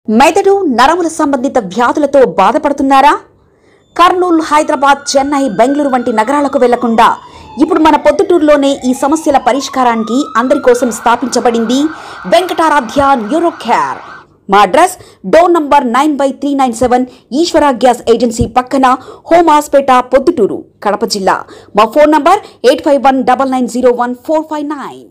మెదడు నరముల సంబంధిత వ్యాధులతో బాధపడుతున్నారా? కర్నూలు, హైదరాబాద్, చెన్నై, బెంగళూరు వంటి నగరాలకు వెళ్లకుండా ఇప్పుడు మన పొద్దుటూరులోనే ఈ సమస్యల పరిష్కారానికి అందరి కోసం స్థాపించబడింది వెంకటారాధ్య న్యూరో కేర్. మా అడ్రస్ డోర్ నంబర్ 9/397 ఈశ్వర గ్యాస్ ఏజెన్సీ పక్కన, హోమాస్పేట, పొద్దుటూరు, కడప జిల్లా. మా ఫోన్ నంబర్ 8519901459.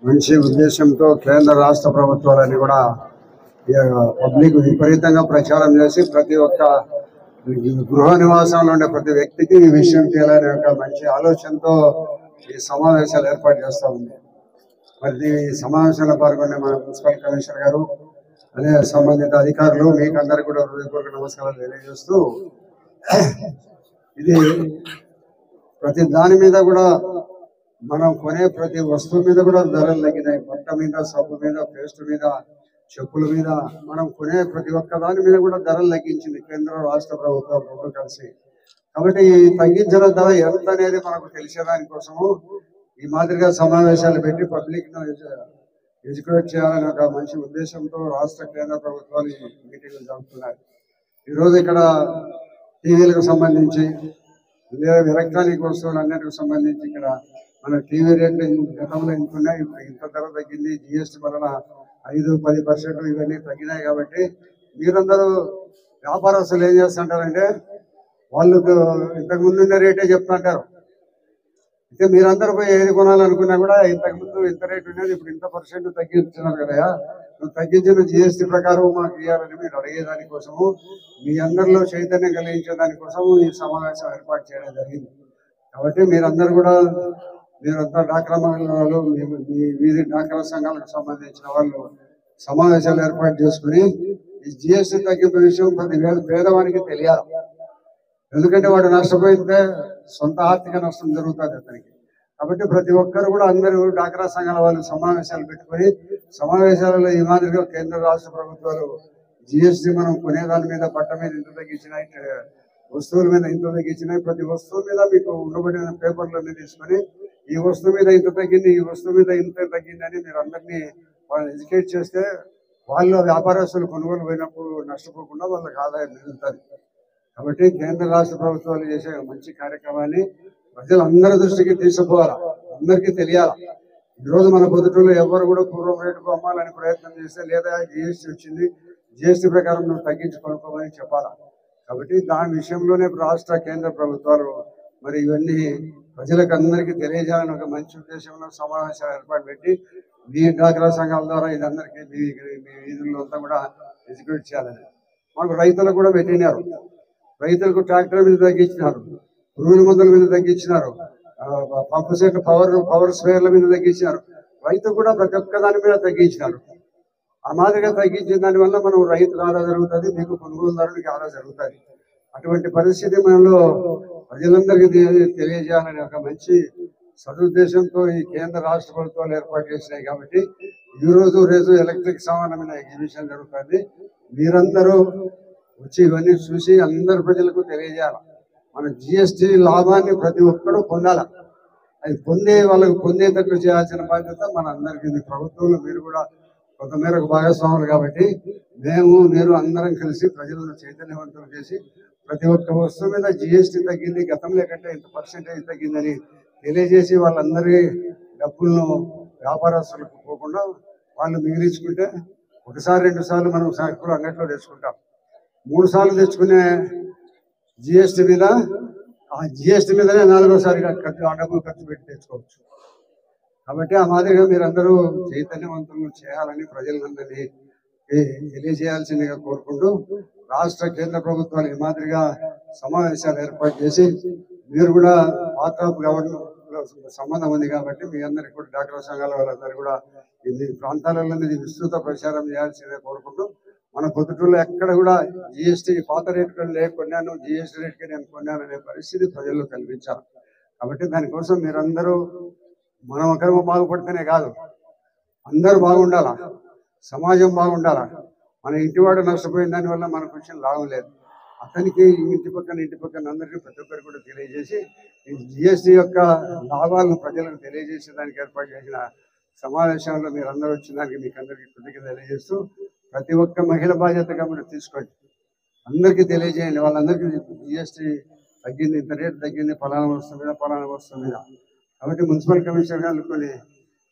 మంచి ఉద్దేశంతో కేంద్ర రాష్ట్ర ప్రభుత్వాలని కూడా పబ్లిక్ విపరీతంగా ప్రచారం చేసి ప్రతి ఒక్క గృహ నివాసంలో ఉండే ప్రతి వ్యక్తికి ఈ విషయం చేయాలనే ఒక మంచి ఆలోచనతో ఈ సమావేశాలు ఏర్పాటు చేస్తూ ఉంది. మరి ఈ సమావేశంలో పాల్గొనే మన మున్సిపల్ కమిషనర్ గారు, అదే సంబంధిత అధికారులు, మీకు అందరికీ కూడా హృదయపూర్వక నమస్కారాలు తెలియజేస్తూ, ఇది ప్రతి దాని మీద కూడా మనం కొనే ప్రతి వస్తువు మీద కూడా ధరలు తగ్గినాయి. బట్ట మీద, సబ్బు మీద, పేస్ట్ మీద, చెప్పుల మీద, మనం కొనే ప్రతి ఒక్క దాని మీద కూడా ధరలు తగ్గించింది కేంద్ర రాష్ట్ర ప్రభుత్వం రెండు కలిసి. కాబట్టి ఈ తగ్గించిన ధర ఎంత అనేది మనకు తెలిసేదానికోసము ఈ మాదిరిగా సమావేశాలు పెట్టి పబ్లిక్ ను ఎడ్యుకేట్ చేయాలని ఒక మంచి ఉద్దేశంతో రాష్ట్ర కేంద్ర ప్రభుత్వాలు ఈ మీటింగ్లు జరుపుతున్నాయి. ఈరోజు ఇక్కడ టీవీలకు సంబంధించి, ఎలక్ట్రానిక్ వస్తువులు అన్నిటికి సంబంధించి ఇక్కడ మన టీవీ రేట్లు గతంలో ఇంత ఉన్నాయి, ఇప్పుడు ఇంత ధర తగ్గింది. జిఎస్టీ వలన 5-10% ఇవన్నీ తగ్గినాయి. కాబట్టి మీరందరూ వ్యాపారస్తులు ఏం చేస్తుంటారంటే వాళ్ళకు ఇంతకుముందు ఉన్న రేటే చెప్తుంటారు. అయితే మీరందరూ పోయి ఏది కొనాలనుకున్నా కూడా ఇంతకుముందు ఇంత రేటు ఉండేది, ఇప్పుడు ఇంత % తగ్గించున్నారు కదా, నువ్వు తగ్గించిన జిఎస్టీ ప్రకారం మాకు ఇవ్వాలని మీరు అడిగేదానికోసము, మీ అందరిలో చైతన్యం కలిగించేదానికోసము ఈ సమావేశం ఏర్పాటు చేయడం జరిగింది. కాబట్టి మీరందరూ కూడా మీరంతా డాక్రా మహిళలు, మీ వీధి డాక్రా సంఘాలకు సంబంధించిన వాళ్ళు సమావేశాలు ఏర్పాటు చేసుకుని ఈ జిఎస్టీ తగ్గింపు విషయం ప్రతి పేదవానికి తెలియాలి. ఎందుకంటే వాడు నష్టపోయితే సొంత ఆర్థిక నష్టం జరుగుతుంది అతనికి. కాబట్టి ప్రతి ఒక్కరు కూడా అందరూ డాక్రా సంఘాల వాళ్ళు సమావేశాలు పెట్టుకొని సమావేశాలలో ఈ మాదిరిగా కేంద్ర రాష్ట్ర ప్రభుత్వాలు జిఎస్టీ మనం కొనేదాని మీద బట్ట మీద ఇంత తగ్గించినాయి, వస్తువుల మీద ఇంత తగ్గించినాయి, ప్రతి వస్తువు మీద మీకు ఉండబడిన పేపర్లన్నీ తీసుకొని ఈ వస్తువు మీద ఇంత తగ్గింది, ఈ వస్తువు మీద ఇంత తగ్గింది అని మీరు అందరినీ వాళ్ళని ఎడ్యుకేట్ చేస్తే వాళ్ళు వ్యాపారస్తులు కొనుగోలు పోయినప్పుడు నష్టపోకుండా వాళ్ళకి ఆదాయం మిగులుతుంది. కాబట్టి కేంద్ర రాష్ట్ర ప్రభుత్వాలు చేసే మంచి కార్యక్రమాన్ని ప్రజలందరి దృష్టికి తీసుకుపోవాలి, అందరికీ తెలియాలి. ఈరోజు మన పొద్దుటూరులో ఎవరు కూడా పూర్వం రేటుకు అమ్మాలని ప్రయత్నం చేస్తే లేదా జిఎస్టీ వచ్చింది, జిఎస్టీ ప్రకారం నువ్వు తగ్గించి కొనుక్కోమని చెప్పాలా. కాబట్టి దాని విషయంలోనే రాష్ట్ర కేంద్ర ప్రభుత్వాలు మరి ఇవన్నీ ప్రజలకు అందరికీ తెలియజేయాలని ఒక మంచి ఉద్దేశంలో సమావేశాలు ఏర్పాటు పెట్టి మీ డ్వాక్రా సంఘాల ద్వారా ఇది అందరికీ మీ వీధుల్లో అంతా కూడా ఎగ్జిక్యూట్ చేయాలని మాకు రైతులకు కూడా పెట్టినారు. రైతులకు ట్రాక్టర్ మీద తగ్గించినారు, పురుగుల మందుల మీద తగ్గించినారు, పంపు సెట్ పవర్ స్ప్రేయర్ల మీద తగ్గించినారు. రైతు కూడా ప్రతి ఒక్క దాని మీద తగ్గించినారు. ఆ మాదిరిగా తగ్గించిన దానివల్ల మనం రైతుకు ఆదా జరుగుతుంది, మీకు కొనుగోలుదారుడికి ఆదా జరుగుతుంది. అటువంటి పరిస్థితి మనలో ప్రజలందరికీ తెలియజేయాలని ఒక మంచి సదుద్దేశంతో ఈ కేంద్ర రాష్ట్ర ప్రభుత్వాలు ఏర్పాటు చేసినాయి. కాబట్టి ఈ రోజు రేపు ఎలక్ట్రిక్ సామాన్యమైన ఎగ్జిబిషన్ జరుగుతుంది. మీరందరూ వచ్చి ఇవన్నీ చూసి అందరు ప్రజలకు తెలియజేయాలి. మన జిఎస్టీ లాభాన్ని ప్రతి ఒక్కరూ పొందాలి. అది వాళ్ళకు పొందేటట్లు చేయాల్సిన బాధ్యత మన అందరికీ. ప్రభుత్వంలో మీరు కూడా కొంతమేరకు భాగస్వాములు కాబట్టి మీరు అందరం కలిసి ప్రజలను చైతన్యవంతం చేసి ప్రతి ఒక్క వస్తువు మీద జిఎస్టీ తగ్గింది, గతంలో కంటే ఇంత పర్సెంటేజ్ తగ్గిందని తెలియజేసి వాళ్ళందరి డబ్బులను వ్యాపారస్తులకు పోకుండా వాళ్ళు మిగిలించుకుంటే ఒకసారి 2 సార్లు మనం సరుకులు అంగట్లో తెచ్చుకుంటాం. 3 సార్లు తెచ్చుకునే జిఎస్టీ మీద ఆ జిఎస్టీ మీదనే 4వ సారి డబ్బులు ఖర్చు పెట్టి తెచ్చుకోవచ్చు. కాబట్టి ఆ మాదిరిగా మీరందరూ చైతన్యవంతులు చేయాలని ప్రజలందరినీ తెలియజేయాల్సిందిగా కోరుకుంటూ రాష్ట్ర కేంద్ర ప్రభుత్వాలు ఈ మాదిరిగా సమావేశాలు ఏర్పాటు చేసి మీరు కూడా వాట్సాప్ గవర్నమెంట్ సంబంధం ఉంది కాబట్టి మీ అందరికి కూడా డాక్టర్ సంఘాల వాళ్ళందరూ కూడా ఈ ప్రాంతాలలో విస్తృత ప్రచారం చేయాల్సిందే కోరుకుంటూ మన పొద్దుటూరులో ఎక్కడ కూడా జిఎస్టీ పాత రేటుకి కొన్నాను, జిఎస్టీ రేటుకి నేను కొన్నాను అనే పరిస్థితి ప్రజల్లో కల్పించాలి. కాబట్టి దానికోసం మీరందరూ మనం ఒకరు బాగుపడితేనే కాదు, అందరూ బాగుండాలా, సమాజం బాగుండాలా. మన ఇంటివాడు నష్టపోయిన దానివల్ల మనకు వచ్చిన లాభం లేదు. అతనికి ఇంటి పక్కన అందరికీ ప్రతి ఒక్కరు కూడా తెలియజేసి ఈ జిఎస్టీ యొక్క లాభాలను ప్రజలకు తెలియజేసే దానికి ఏర్పాటు చేసిన సమావేశంలో మీరందరూ వచ్చిన దానికి మీకు అందరికీ కృతజ్ఞత తెలియజేస్తూ ప్రతి ఒక్క మహిళ బాధ్యతగా మీరు తీసుకోండి, అందరికీ తెలియజేయండి. వాళ్ళందరికీ జిఎస్టీ తగ్గింది, ఇంత రేటు తగ్గింది, ఫలానా వస్తువు మీద. కాబట్టి మున్సిపల్ కమిషనర్ గారు కొన్ని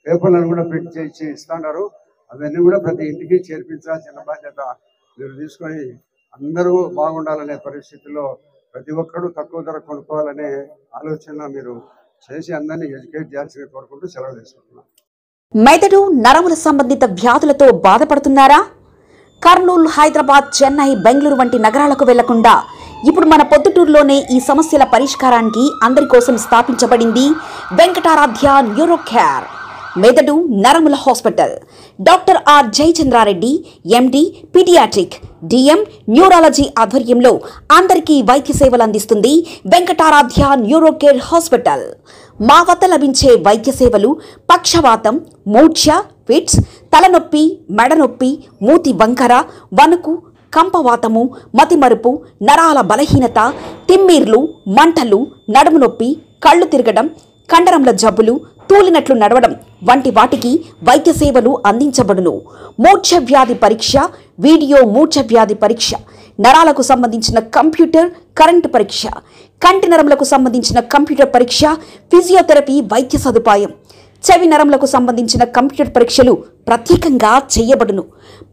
పేపర్లను కూడా ప్రింట్ చేసి ఇస్తున్నారు. అవన్నీ కూడా ప్రతి ఇంటికి చేర్పించాల్సిన బాధ్యత మీరు తీసుకొని అందరూ బాగుండాలనే పరిస్థితుల్లో ప్రతి ఒక్కరూ తక్కువ ధర కొనుక్కోవాలనే ఆలోచన మీరు చేసి అందరినీ ఎడ్యుకేట్ చేయాల్సింది కోరుకుంటూ సెలవు తీసుకుంటున్నాను. మెదడు నరముల సంబంధిత వ్యాధులతో బాధపడుతున్నారా? కర్నూలు, హైదరాబాద్, చెన్నై, బెంగళూరు వంటి నగరాలకు వెళ్లకుండా ఇప్పుడు మన పొద్దుటూరులోనే ఈ సమస్యల పరిష్కారానికి అందరి కోసం స్థాపించబడింది వెంకటారాధ్య న్యూరో కేర్ మెదడు నరముల hospital. Doctor R Jayachandra Reddy, MD, paediatric, DM, neurology ఆధ్వర్యంలో అందరికీ వైద్య సేవలు అందిస్తుంది వెంకటారాధ్య న్యూరో కేర్ హాస్పిటల్. మా వద్ద లభించే వైద్య సేవలు పక్షవాతం, మూర్ఛ, ఫిట్స్, తలనొప్పి, మెడనొప్పి, మూతి వంకర, వణుకు, కంపవాతము, మతిమరుపు, నరాల బలహీనత, తిమ్మిర్లు, మంటలు, నడుము నొప్పి, కళ్ళు తిరగడం, కండరముల జబ్బులు, తూలినట్లు నడవడం వంటి వాటికి వైద్య సేవలు అందించబడును. మూర్ఛ వ్యాధి పరీక్ష, వీడియో మూర్ఛ వ్యాధి పరీక్ష, నరాలకు సంబంధించిన కంప్యూటర్ కరెంటు పరీక్ష, కంటి నరములకు సంబంధించిన కంప్యూటర్ పరీక్ష, ఫిజియోథెరపీ వైద్య సదుపాయం, చెవి నరములకు సంబంధించిన కంప్యూటర్ పరీక్షలు ప్రత్యేకంగా చేయబడును.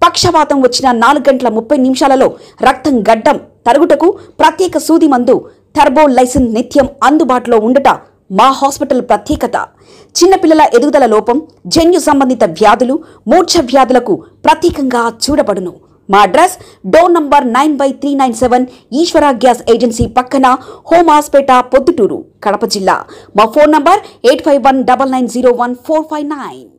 పక్షవాతం వచ్చిన 4 గంటల 30 నిమిషాలలో రక్తం గడ్డం తరుగుటకు ప్రత్యేక సూది మందు థర్బోలైసిన్ నిత్యం అందుబాటులో ఉండుట మా హాస్పిటల్ ప్రత్యేకత. చిన్నపిల్లల ఎదుగుదల లోపం, జన్యు సంబంధిత వ్యాధులు, మూర్ఛ వ్యాధులకు ప్రత్యేకంగా చూడబడును. మా అడ్రస్ డోర్ నంబర్ 9/397 ఈశ్వర గ్యాస్ ఏజెన్సీ పక్కన, హోమాస్పేట, పొద్దుటూరు, కడప జిల్లా. మా ఫోన్ నంబర్ 8519901459.